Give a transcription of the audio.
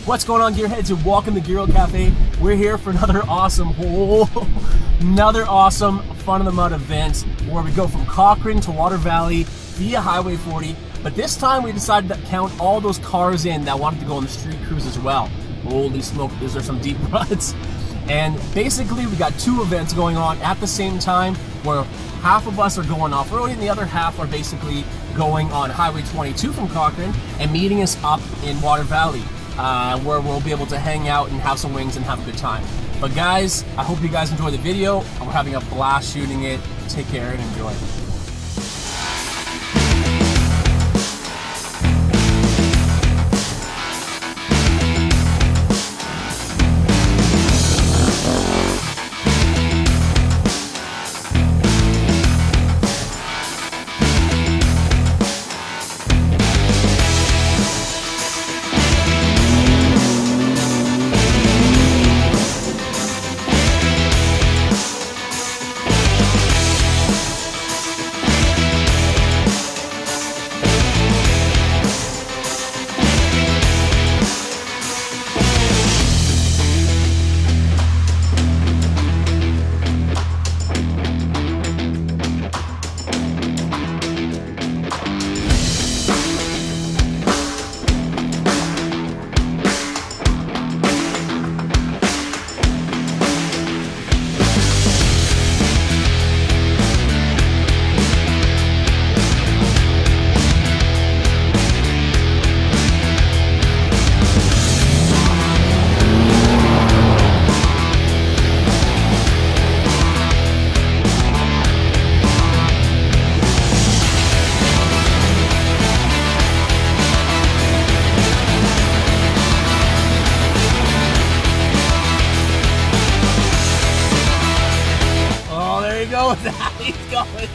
What's going on, gearheads, and welcome to Gear Cafe. We're here for another awesome Fun of the Mud event where we go from Cochrane to Water Valley via Highway 40. But this time we decided to count all those cars in that wanted to go on the street cruise as well. Holy smoke, those are some deep ruts. And basically we got two events going on at the same time where half of us are going off-roading and the other half are basically going on Highway 22 from Cochrane and meeting us up in Water Valley. Where we'll be able to hang out and have some wings and have a good time. But guys, I hope you guys enjoy the video. We're having a blast shooting it. Take care and enjoy. He's going.